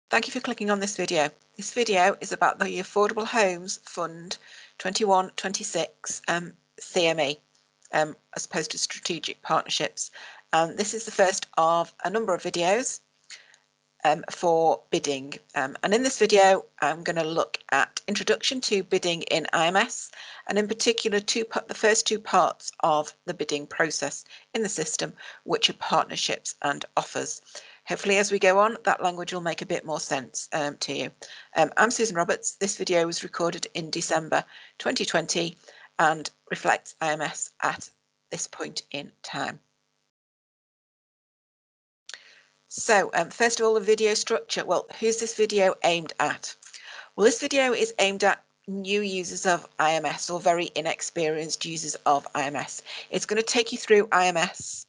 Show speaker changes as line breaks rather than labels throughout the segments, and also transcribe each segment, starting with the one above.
Thank you for clicking on this video. This video is about the Affordable Homes Fund 21-26 CME as opposed to Strategic Partnerships. This is the first of a number of videos for bidding. And in this video, I'm going to look at Introduction to Bidding in IMS, and in particular the first two parts of the bidding process in the system, which are partnerships and offers. Hopefully, as we go on, that language will make a bit more sense to you. I'm Susan Roberts. This video was recorded in December 2020 and reflects IMS at this point in time. So first of all, the video structure. Well, who's this video aimed at? Well, this video is aimed at new users of IMS or very inexperienced users of IMS. It's going to take you through IMS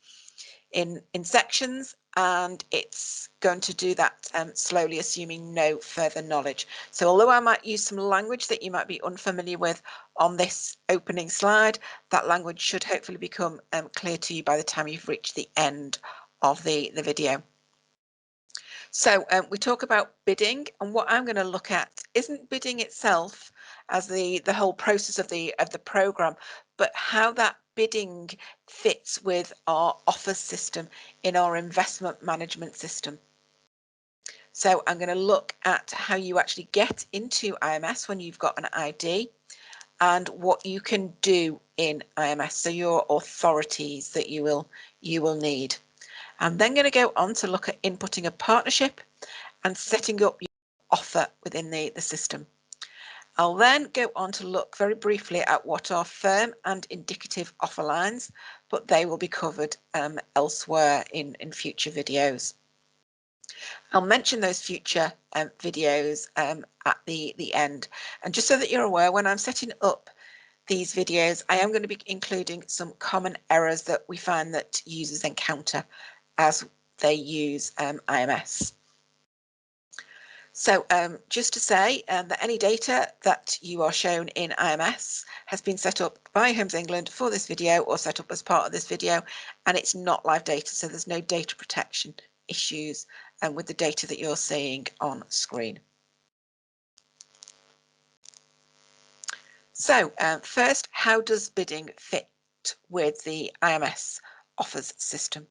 in sections, and it's going to do that slowly, assuming no further knowledge. So although I might use some language that you might be unfamiliar with on this opening slide, that language should hopefully become clear to you by the time you've reached the end of the video. So we talk about bidding, and what I'm going to look at isn't bidding itself as the whole process of the program, but how that bidding fits with our offers system in our investment management system. So I'm going to look at how you actually get into IMS when you've got an ID, and what you can do in IMS, so your authorities that you will need. I'm then going to go on to look at inputting a partnership and setting up your offer within the system. I'll then go on to look very briefly at what are firm and indicative offer lines, but they will be covered elsewhere in future videos. I'll mention those future videos at the end. And just so that you're aware, when I'm setting up these videos, I am going to be including some common errors that we find that users encounter as they use IMS. So just to say that any data that you are shown in IMS has been set up by Homes England for this video or set up as part of this video, and it's not live data, so there's no data protection issues with the data that you're seeing on screen. So first, how does bidding fit with the IMS offers system?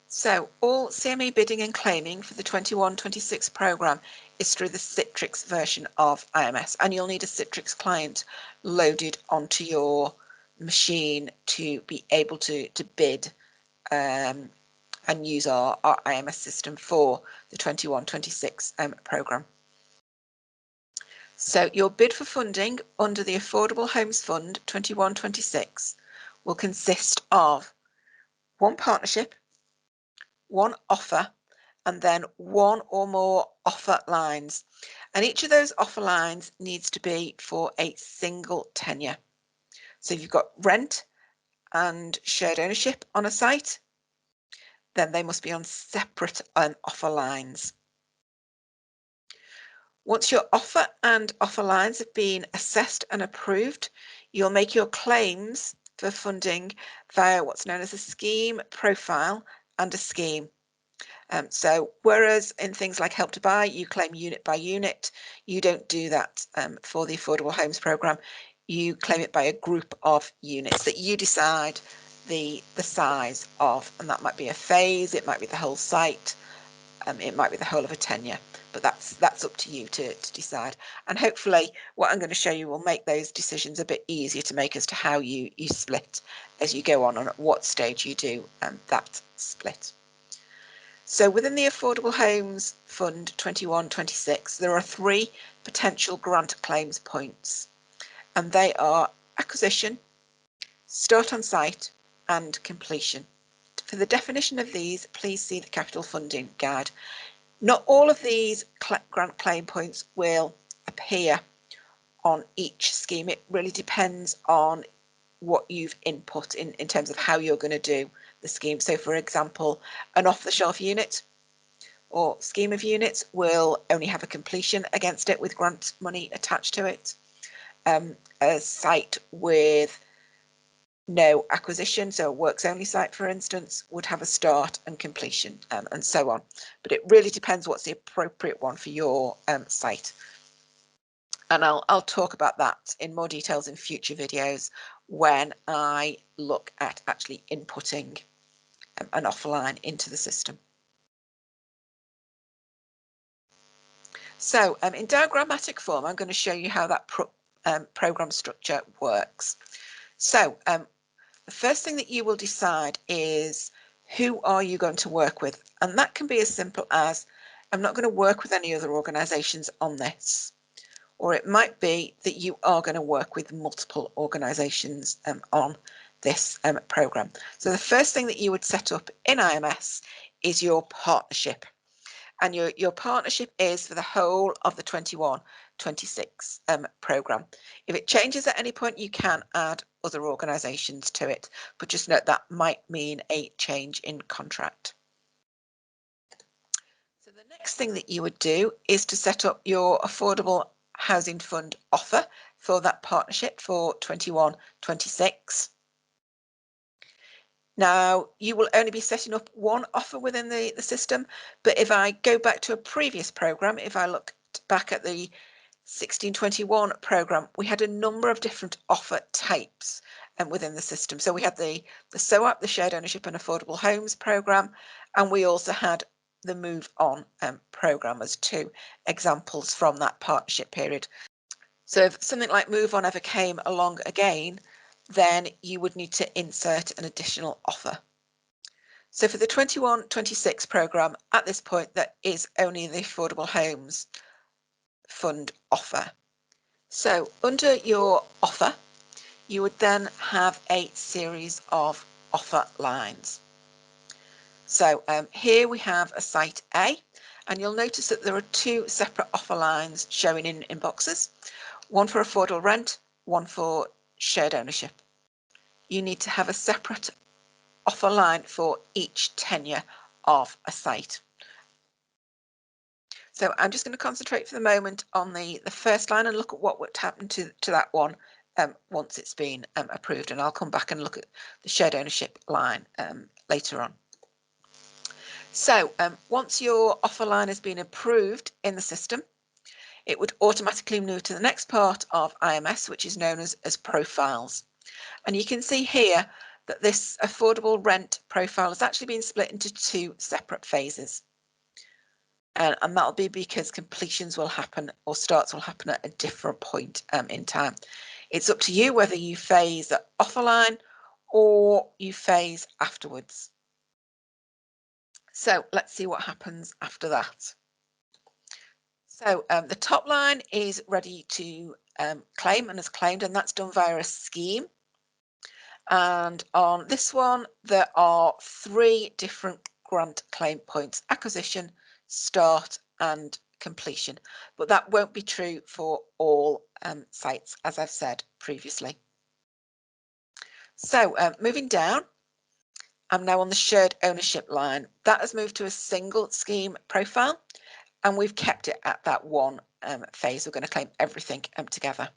So all CME bidding and claiming for the 21-26 programme is through the Citrix version of IMS, and you'll need a Citrix client loaded onto your machine to be able to bid and use our IMS system for the 21-26 programme. So your bid for funding under the Affordable Homes Fund 21-26 will consist of one partnership, one offer, and then one or more offer lines. And each of those offer lines needs to be for a single tenure. So if you've got rent and shared ownership on a site, then they must be on separate offer lines. Once your offer and offer lines have been assessed and approved, you'll make your claims for funding via what's known as a scheme profile and a scheme. So whereas in things like Help to Buy, you claim unit by unit, you don't do that for the Affordable Homes Programme. You claim it by a group of units that you decide the size of, and that might be a phase, it might be the whole site, it might be the whole of a tenure, but that's up to you to decide. And hopefully what I'm going to show you will make those decisions a bit easier to make as to how you split as you go on and at what stage you do that split. So within the Affordable Homes Fund 21-26, there are three potential grant claims points, and they are acquisition, start on site, and completion. For the definition of these, please see the Capital Funding Guide. Not all of these grant claim points will appear on each scheme. It really depends on what you've input in terms of how you're going to do the scheme. So for example, an off-the-shelf unit or scheme of units will only have a completion against it with grant money attached to it. A site with no acquisition, so a works only site, for instance, would have a start and completion, and so on. But it really depends what's the appropriate one for your site. And I'll talk about that in more details in future videos when I look at actually inputting an offer line into the system. So in diagrammatic form, I'm going to show you how that program structure works. So the first thing that you will decide is who are you going to work with? And that can be as simple as, I'm not going to work with any other organisations on this. Or it might be that you are going to work with multiple organisations on this programme. So the first thing that you would set up in IMS is your partnership. And your partnership is for the whole of the 21-26 programme. If it changes at any point, you can add other organisations to it, but just note that might mean a change in contract. So the next thing that you would do is to set up your affordable housing fund offer for that partnership for 21-26. Now, you will only be setting up one offer within the system, but if I go back to a previous programme, if I look back at the 1621 programme, we had a number of different offer types within the system. So we had the SOAP, the Shared Ownership and Affordable Homes programme, and we also had the Move On programme as two examples from that partnership period. So if something like Move On ever came along again, then you would need to insert an additional offer. So for the 21-26 programme, at this point, there is only the Affordable Homes Fund offer. So under your offer, you would then have a series of offer lines. So here we have a site A, and you'll notice that there are two separate offer lines showing in boxes, one for affordable rent, one for shared ownership. You need to have a separate offer line for each tenure of a site. So I'm just going to concentrate for the moment on the first line and look at what would happen to that one once it's been approved, and I'll come back and look at the shared ownership line later on. So once your offer line has been approved in the system, it would automatically move to the next part of IMS, which is known as profiles. And you can see here that this affordable rent profile has actually been split into two separate phases. And that'll be because completions will happen or starts will happen at a different point in time. It's up to you whether you phase the offer line or you phase afterwards. So let's see what happens after that. So the top line is ready to claim and is claimed, and that's done via a scheme. And on this one, there are three different grant claim points: acquisition, start, and completion. But that won't be true for all sites, as I've said previously. So moving down, I'm now on the shared ownership line. That has moved to a single scheme profile, and we've kept it at that one phase. We're going to claim everything together.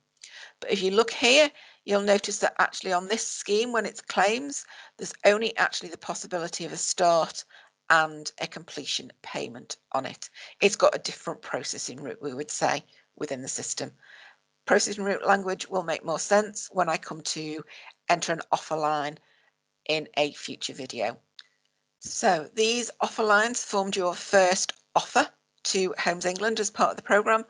But if you look here, you'll notice that actually on this scheme, when it's claims, there's only actually the possibility of a start and a completion payment on it. It's got a different processing route, we would say, within the system. Processing route language will make more sense when I come to enter an offer line in a future video. So these offer lines formed your first offer to Homes England as part of the programme,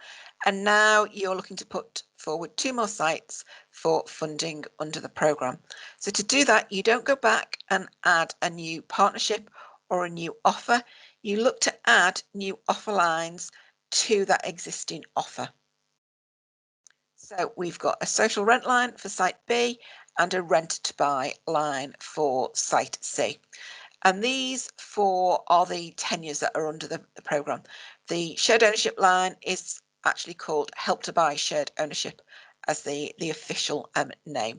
and now you're looking to put forward two more sites for funding under the programme. So to do that, you don't go back and add a new partnership or a new offer. You look to add new offer lines to that existing offer. So we've got a social rent line for site B and a rent to buy line for site C. And these four are the tenures that are under the programme. The shared ownership line is actually called Help to Buy Shared Ownership as the official name.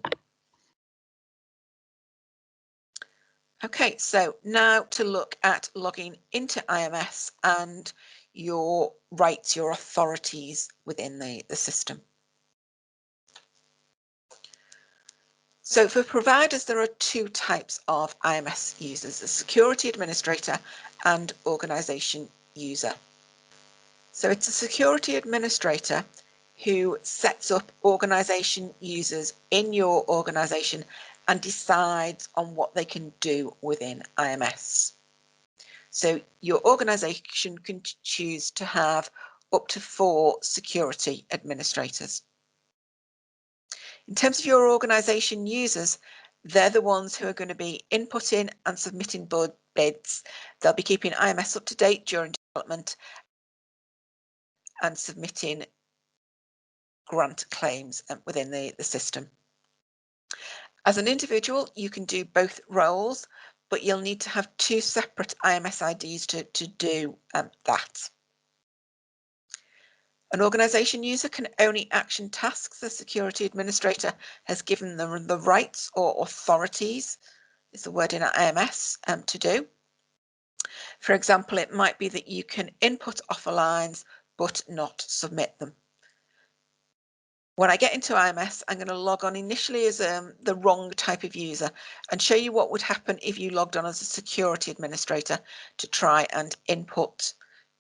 Okay, so now to look at logging into IMS and your rights, your authorities within the system. So for providers, there are two types of IMS users, a security administrator and organisation user. So it's a security administrator who sets up organisation users in your organisation and decides on what they can do within IMS. So your organisation can choose to have up to 4 security administrators. In terms of your organisation users, they're the ones who are going to be inputting and submitting bids. They'll be keeping IMS up to date during development and submitting grant claims within the system. As an individual, you can do both roles, but you'll need to have 2 separate IMS IDs to do that. An organisation user can only action tasks the security administrator has given them the rights or authorities, is the word in IMS, to do. For example, it might be that you can input offer lines but not submit them. When I get into IMS, I'm going to log on initially as the wrong type of user and show you what would happen if you logged on as a security administrator to try and input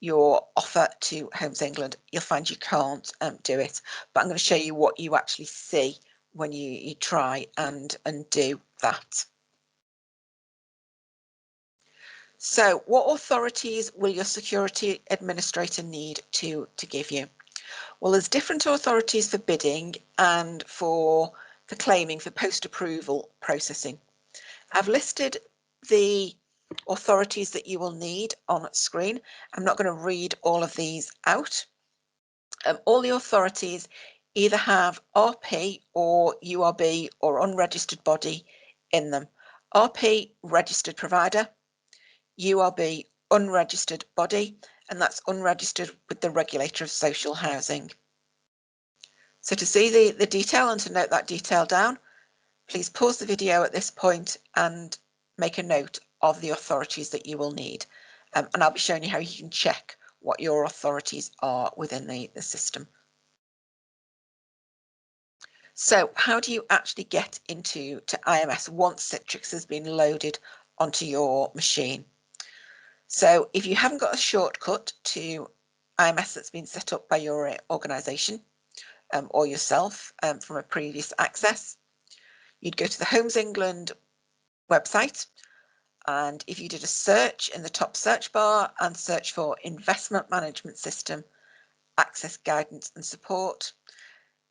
your offer to Homes England. You'll find you can't do it, but I'm going to show you what you actually see when you try and do that. So what authorities will your security administrator need to give you? Well, there's different authorities for bidding and for claiming for post-approval processing. I've listed the authorities that you will need on screen. I'm not going to read all of these out. All the authorities either have RP or URB or unregistered body in them. RP, registered provider, URB, unregistered body, and that's unregistered with the Regulator of Social Housing. So to see the detail and to note that detail down, please pause the video at this point and make a note of the authorities that you will need. And I'll be showing you how you can check what your authorities are within the system. So how do you actually get into IMS once Citrix has been loaded onto your machine? So if you haven't got a shortcut to IMS that's been set up by your organisation or yourself from a previous access, you'd go to the Homes England website, and if you did a search in the top search bar and search for Investment Management System, Access Guidance and Support,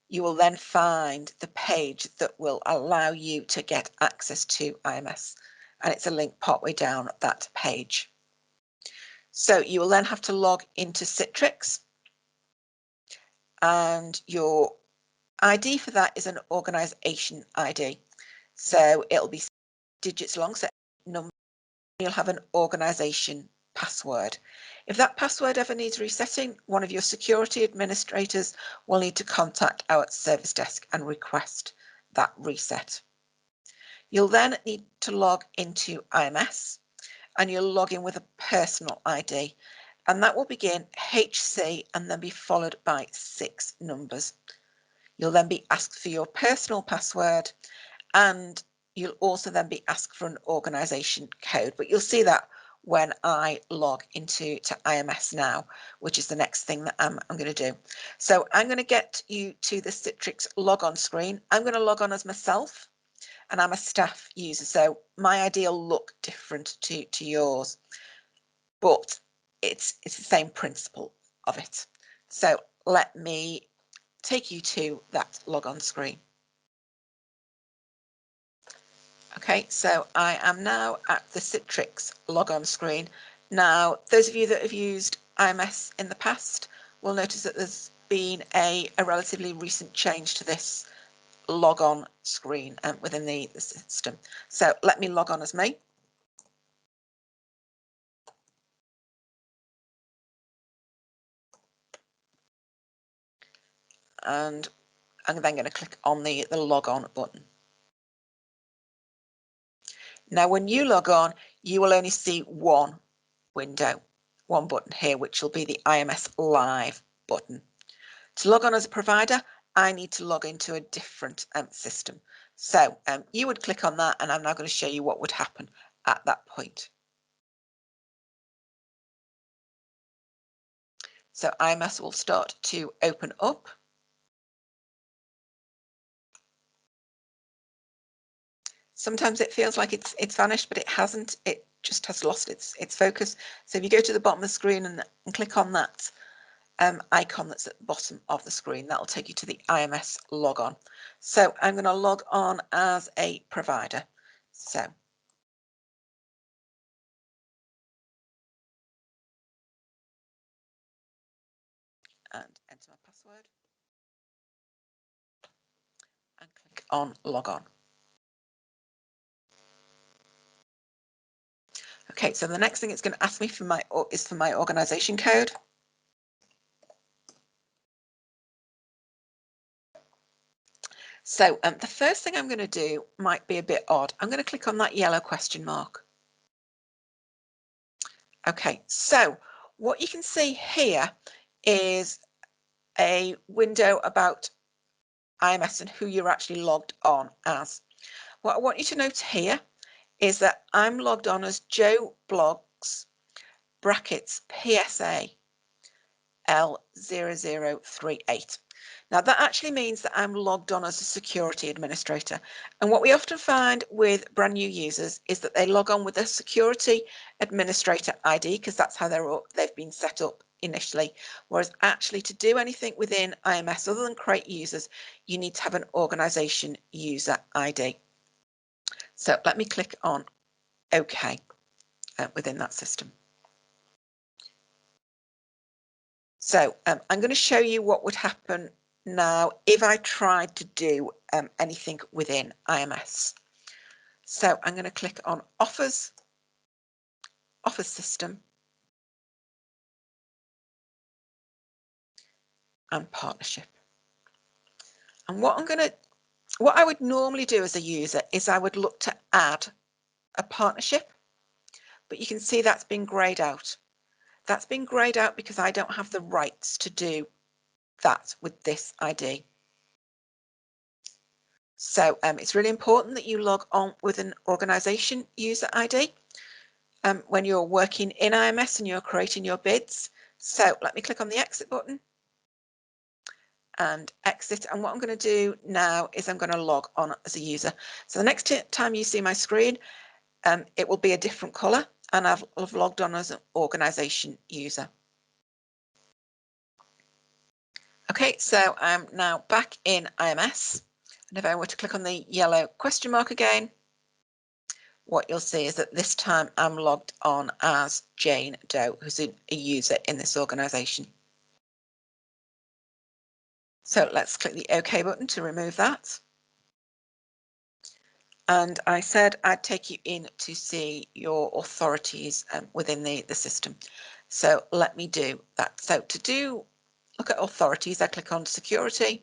you will then find the page that will allow you to get access to IMS, and it's a link partway down that page. So you will then have to log into Citrix, and your ID for that is an organisation ID. So it'll be digits long, so number, you'll have an organisation password. If that password ever needs resetting, one of your security administrators will need to contact our service desk and request that reset. You'll then need to log into IMS, and you'll log in with a personal ID, and that will begin HC and then be followed by 6 numbers. You'll then be asked for your personal password, and you'll also then be asked for an organisation code, but you'll see that when I log into IMS now, which is the next thing that I'm going to do. So I'm going to get you to the Citrix logon screen. I'm going to log on as myself, and I'm a staff user, so my ID will look different to yours, but it's the same principle of it. So let me take you to that logon screen. Okay, so I am now at the Citrix logon screen. Now, those of you that have used IMS in the past will notice that there's been a relatively recent change to this logon screen within the system. So let me log on as me. And I'm then going to click on the log on button. Now, when you log on, you will only see one window, one button here, which will be the IMS Live button. To log on as a provider, I need to log into a different system. So you would click on that, and I'm now going to show you what would happen at that point. So IMS will start to open up. Sometimes it feels like it's vanished, but it hasn't. It just has lost its focus. So if you go to the bottom of the screen and click on that icon that's at the bottom of the screen, that'll take you to the IMS logon. So I'm going to log on as a provider. So and enter my password and click on log on. Okay, so the next thing it's going to ask me for my organization code. So the first thing I'm going to do might be a bit odd. I'm going to click on that yellow question mark. Okay, so what you can see here is a window about IMS and who you're actually logged on as. What I want you to note here is that I'm logged on as Joe Blogs brackets PSA L0038. Now that actually means that I'm logged on as a security administrator. And what we often find with brand new users is that they log on with a security administrator ID because that's how they've been set up initially. Whereas actually to do anything within IMS other than create users, you need to have an organization user ID. So let me click on OK within that system. So I'm going to show you what would happen now if I tried to do anything within IMS. So I'm going to click on Offers, Offers System, and Partnership. And what I would normally do as a user is I would look to add a partnership, but you can see that's been grayed out. That's been grayed out because I don't have the rights to do that with this ID. So it's really important that you log on with an organization user ID when you're working in IMS and you're creating your bids. So let me click on the exit button and exit. And what I'm going to do now is I'm going to log on as a user. So the next time you see my screen, it will be a different color and I've logged on as an organization user. Okay, so I'm now back in IMS. And if I were to click on the yellow question mark again, what you'll see is that this time I'm logged on as Jane Doe, who's a user in this organization. So let's click the OK button to remove that. And I said I'd take you in to see your authorities within the system. So let me do that. So to look at authorities, I click on security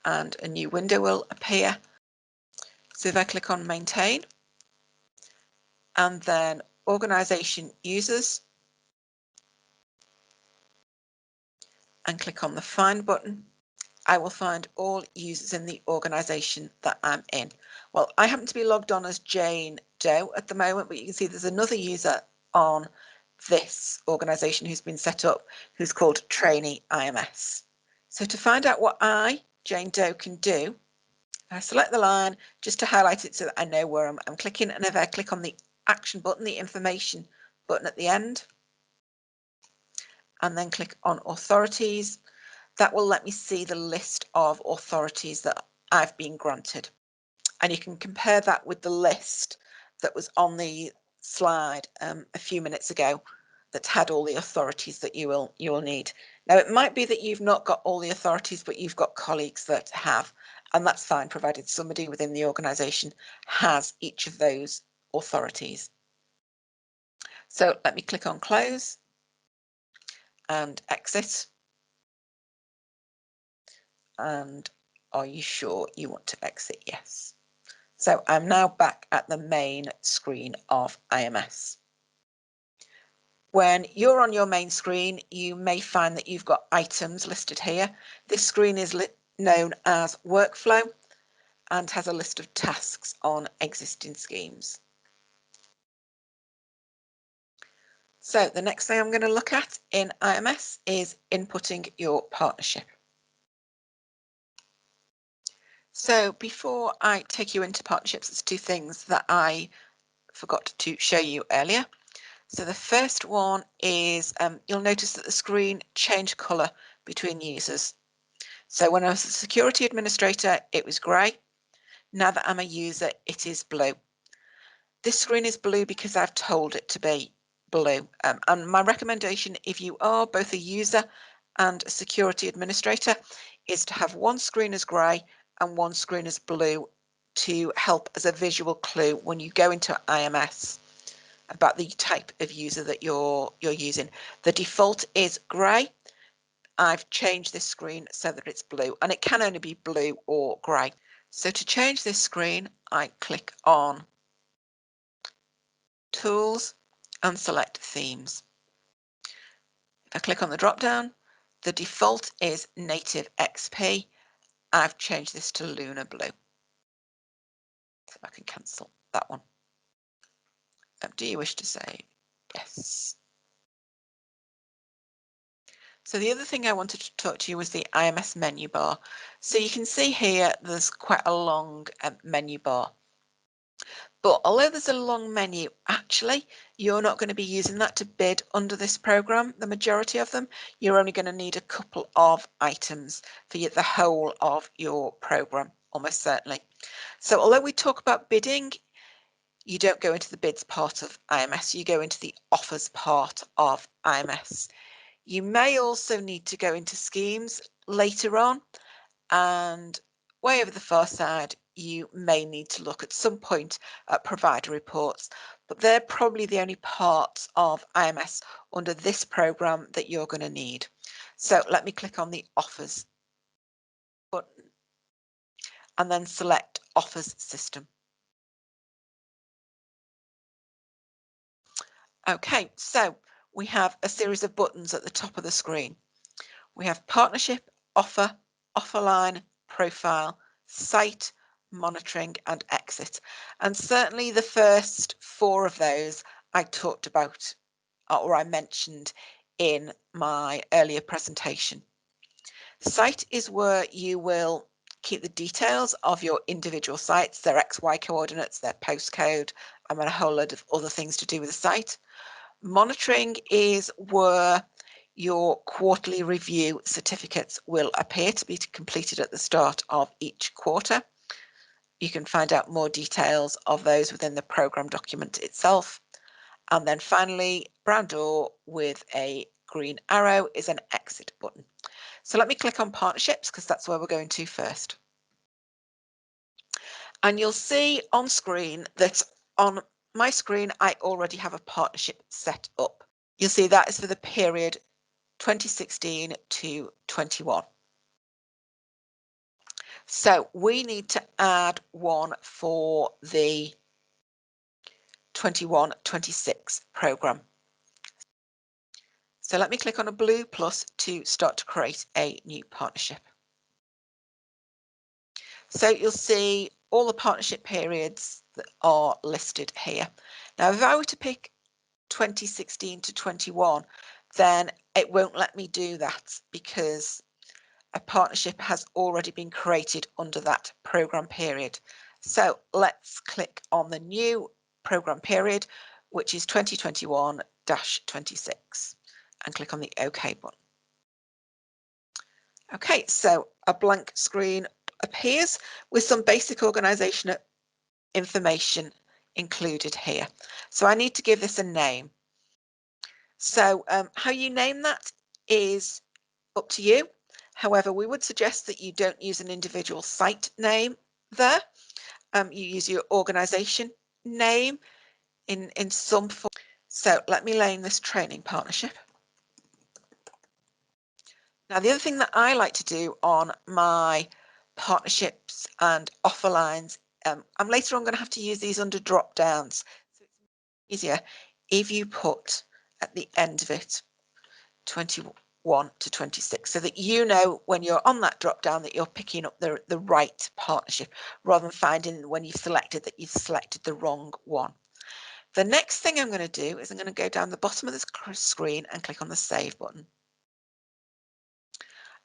and a new window will appear. So if I click on maintain and then organization users and click on the find button, I will find all users in the organization that I'm in. Well, I happen to be logged on as Jane Doe at the moment, but you can see there's another user on this organization who's been set up who's called Trainee IMS. So to find out what I, Jane Doe, can do, I select the line just to highlight it so that I know where I'm clicking. And if I click on the action button, the information button at the end, and then click on authorities, that will let me see the list of authorities that I've been granted. And you can compare that with the list that was on the slide a few minutes ago that had all the authorities that you will need. Now, it might be that you've not got all the authorities, but you've got colleagues that have, and that's fine, provided somebody within the organisation has each of those authorities. So let me click on close and exit. And are you sure you want to exit? Yes. So I'm now back at the main screen of IMS. When you're on your main screen, you may find that you've got items listed here. This screen is known as workflow. and has a list of tasks on existing schemes. So the next thing I'm going to look at in IMS is inputting your partnership. So before I take you into partnerships, there's two things that I forgot to show you earlier. So the first one is you'll notice that the screen changed colour between users. So when I was a security administrator, it was grey. Now that I'm a user, it is blue. This screen is blue because I've told it to be blue. And my recommendation, if you are both a user and a security administrator, is to have one screen as grey and one screen as blue to help as a visual clue when you go into IMS about the type of user that you're using. The default is grey. I've changed this screen so that it's blue, and it can only be blue or grey. So to change this screen, I click on Tools and select Themes. If I click on the drop down, the default is Native XP. I've changed this to Lunar Blue. So I can cancel that one. Do you wish to save? Yes. So the other thing I wanted to talk to you was the IMS menu bar. So you can see here there's quite a long menu bar. But although there's a long menu, actually, you're not going to be using that to bid under this program. The majority of them, you're only going to need a couple of items for the whole of your program, almost certainly. So although we talk about bidding, you don't go into the bids part of IMS, you go into the offers part of IMS. You may also need to go into schemes later on, and way over the far side, you may need to look at some point at provider reports, but they're probably the only parts of IMS under this program that you're going to need. So let me click on the offers button and then select offers system. Okay, so we have a series of buttons at the top of the screen. We have partnership, offer, offer line, profile, site, monitoring and exit. And certainly the first four of those I talked about or I mentioned in my earlier presentation. Site is where you will keep the details of your individual sites, their XY coordinates, their postcode, and a whole load of other things to do with the site. Monitoring is where your quarterly review certificates will appear to be completed at the start of each quarter. You can find out more details of those within the program document itself. And then finally, brown door with a green arrow is an exit button. So let me click on partnerships because that's where we're going to first. And you'll see on screen that on my screen, I already have a partnership set up. You'll see that is for the period 2016 to 21. So we need to add one for the 21-26 program. So let me click on a blue plus to start to create a new partnership. So you'll see all the partnership periods that are listed here. Now, if I were to pick 2016 to 21, then it won't let me do that because a partnership has already been created under that program period. So let's click on the new program period, which is 2021-26, and click on the OK button. Okay, so a blank screen appears with some basic organisation information included here. So I need to give this a name. So how you name that is up to you. However, we would suggest that you don't use an individual site name there. You use your organisation name in some form. So let me name this training partnership. Now, the other thing that I like to do on my partnerships and offer lines, I'm later on going to have to use these under drop downs. So it's easier if you put at the end of it 21 1 to 26, so that you know when you're on that drop down that you're picking up the right partnership, rather than finding when you've selected that you've selected the wrong one. The next thing I'm going to do is I'm going to go down the bottom of the screen and click on the Save button.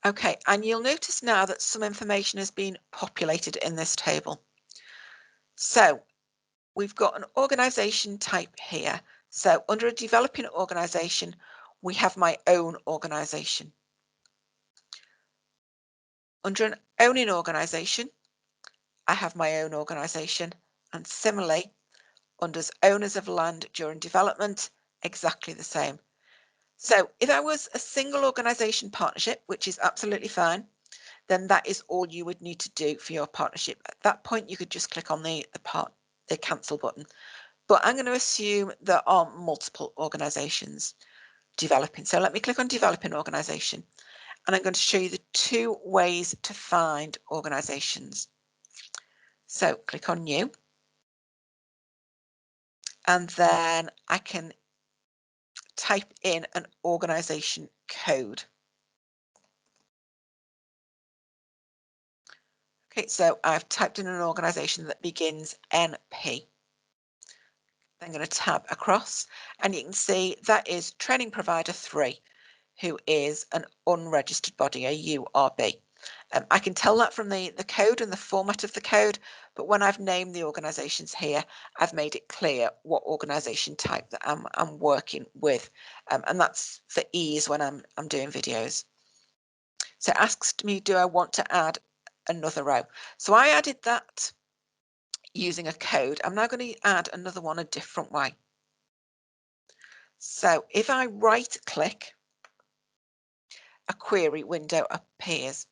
Okay, and you'll notice now that some information has been populated in this table. So we've got an organisation type here. So under a developing organisation, we have my own organisation. Under an owning organisation, I have my own organisation, and similarly, under owners of land during development, exactly the same. So if I was a single organisation partnership, which is absolutely fine, then that is all you would need to do for your partnership. At that point, you could just click on the cancel button. But I'm going to assume there are multiple organisations developing. So let me click on developing organisation, and I'm going to show you the two ways to find organisations. So click on new, and then I can type in an organisation code. Okay, so I've typed in an organisation that begins NP. I'm going to tab across, and you can see that is Training Provider 3, who is an unregistered body, a URB. I can tell that from the code and the format of the code, but when I've named the organisations here, I've made it clear what organisation type that I'm working with, and that's for ease when I'm doing videos. So it asks me, do I want to add another row? So I added that using a code. I'm now going to add another one a different way. So if I right click, a query window appears,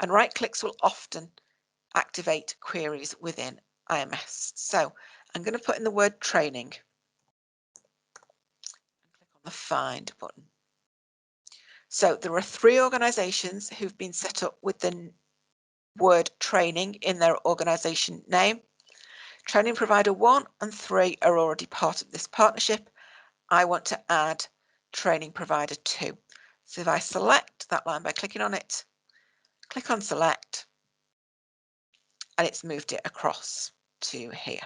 and right clicks will often activate queries within IMS. So I'm going to put in the word training and click on the find button. So there are 3 organisations who've been set up with the word training in their organisation name. Training Provider 1 and 3 are already part of this partnership. I want to add Training Provider 2. So if I select that line by clicking on it, click on select, and it's moved it across to here.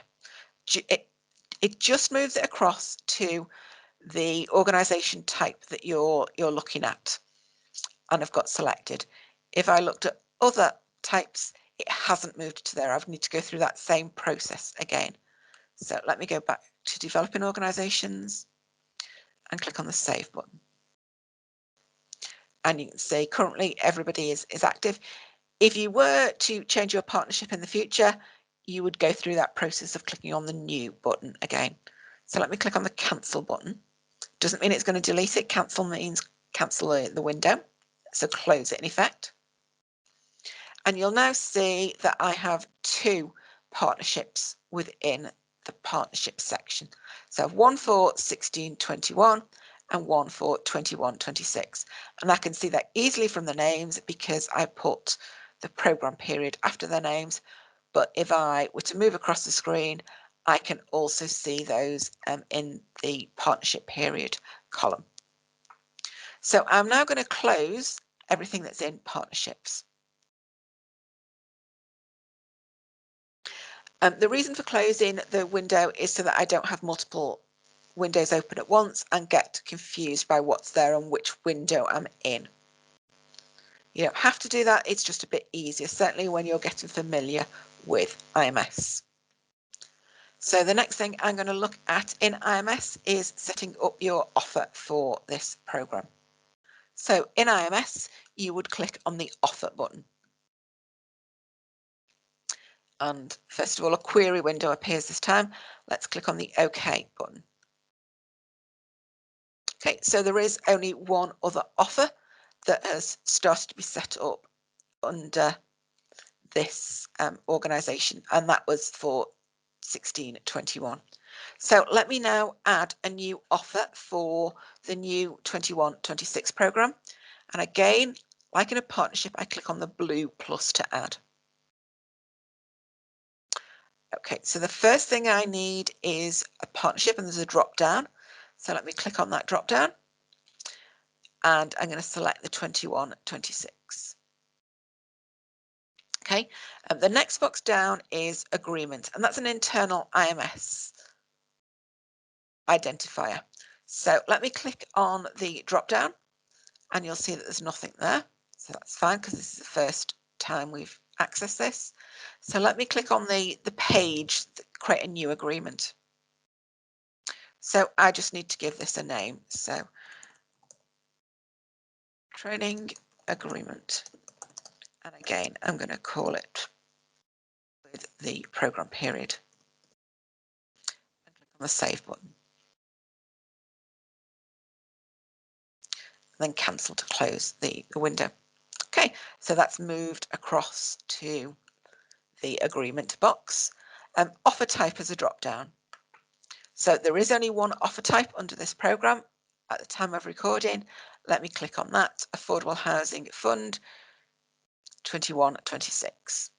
It just moves it across to the organisation type that you're looking at, and I've got selected. If I looked at other types, it hasn't moved to there. I need to go through that same process again. So let me go back to developing organisations and click on the save button. And you can see currently everybody is active. If you were to change your partnership in the future, you would go through that process of clicking on the new button again. So let me click on the cancel button. Doesn't mean it's going to delete it. Cancel means cancel the window. So close it in effect. And you'll now see that I have 2 partnerships within the partnership section. So I have one for 1621 and one for 2126. And I can see that easily from the names because I put the programme period after their names. But if I were to move across the screen, I can also see those in the partnership period column. So I'm now going to close everything that's in partnerships. The reason for closing the window is so that I don't have multiple windows open at once and get confused by what's there and which window I'm in. You don't have to do that, it's just a bit easier, certainly when you're getting familiar with IMS. So the next thing I'm going to look at in IMS is setting up your offer for this programme. So in IMS, you would click on the offer button. And first of all, a query window appears this time. Let's click on the OK button. Okay, so there is only one other offer that has started to be set up under this organisation, and that was for 1621. So let me now add a new offer for the new 21-26 programme. And again, like in a partnership, I click on the blue plus to add. Okay, so the first thing I need is a partnership, and there's a drop down. So let me click on that drop down. and I'm going to select the 21-26. Okay, the next box down is agreement, and that's an internal IMS identifier. So let me click on the drop down and you'll see that there's nothing there. So that's fine because this is the first time we've accessed this. So let me click on the page, create a new agreement. So I just need to give this a name. So training agreement. And again, I'm going to call it with the program period. And click on the save button. Then cancel to close the window. Okay, so that's moved across to the agreement box. Offer type as a drop down. So there is only one offer type under this program at the time of recording. Let me click on that. Affordable Housing Fund 21-26.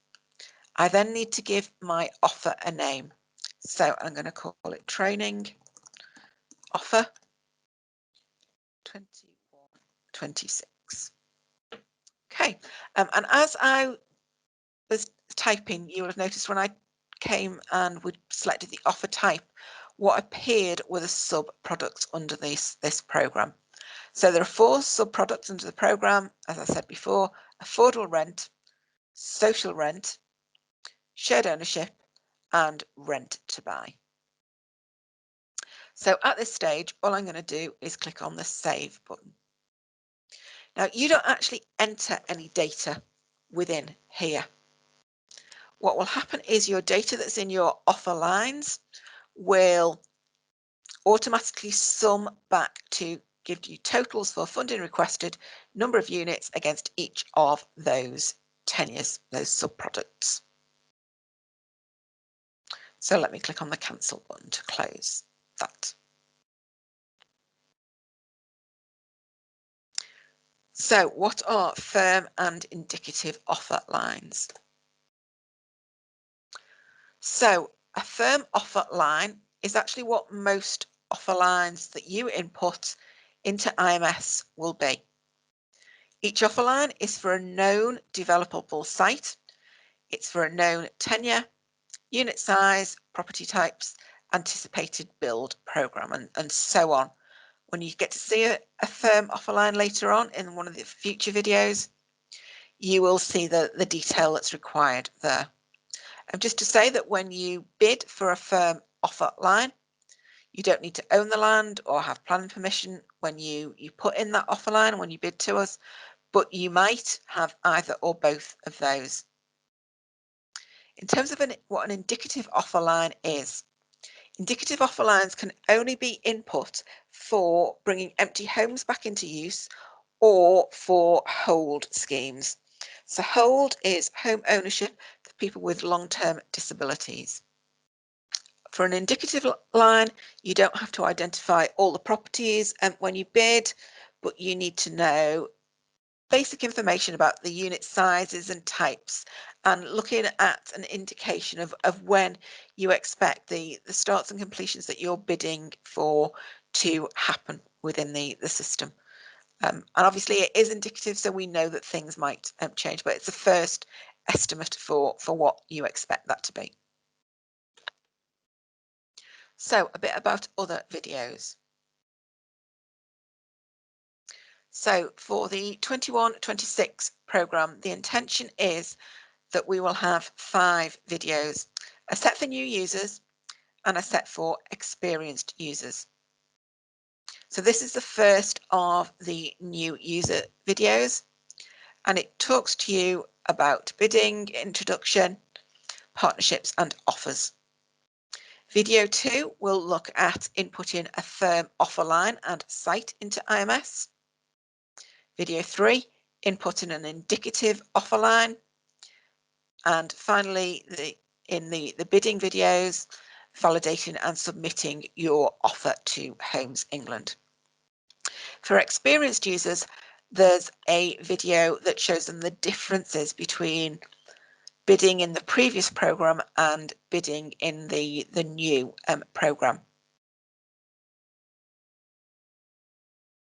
I then need to give my offer a name. So I'm going to call it Training Offer 21-26. Okay, and as I was typing, you will have noticed when I came and we selected the offer type, what appeared were the sub-products under this program. So there are 4 sub-products under the program, as I said before: affordable rent, social rent, shared ownership, and rent to buy. So at this stage, all I'm going to do is click on the save button. Now, you don't actually enter any data within here. What will happen is your data that's in your offer lines will automatically sum back to give you totals for funding requested, number of units against each of those tenures, those subproducts. So let me click on the cancel button to close that. So what are firm and indicative offer lines? So a firm offer line is actually what most offer lines that you input into IMS will be. Each offer line is for a known developable site. It's for a known tenure, unit size, property types, anticipated build program, and so on. When you get to see a firm offer line later on in one of the future videos, you will see the detail that's required there. And just to say that when you bid for a firm offer line, you don't need to own the land or have planning permission when you put in that offer line when you bid to us, but you might have either or both of those. In terms of what an indicative offer line is, indicative offer lines can only be input for bringing empty homes back into use or for hold schemes. So hold is home ownership for people with long-term disabilities. For an indicative line, you don't have to identify all the properties when you bid, but you need to know basic information about the unit sizes and types, and looking at an indication of when you expect the starts and completions that you're bidding for to happen within the system. And obviously it is indicative, so we know that things might change, but it's a first estimate for what you expect that to be. So a bit about other videos. So for the 21-26 programme, the intention is that we will have 5 videos, a set for new users and a set for experienced users. So this is the first of the new user videos, and it talks to you about bidding, introduction, partnerships and offers. Video 2 will look at inputting a firm offer line and site into IMS. Video 3, inputting an indicative offer line. And finally, in the bidding videos, validating and submitting your offer to Homes England. For experienced users, there's a video that shows them the differences between bidding in the previous programme and bidding in the new programme.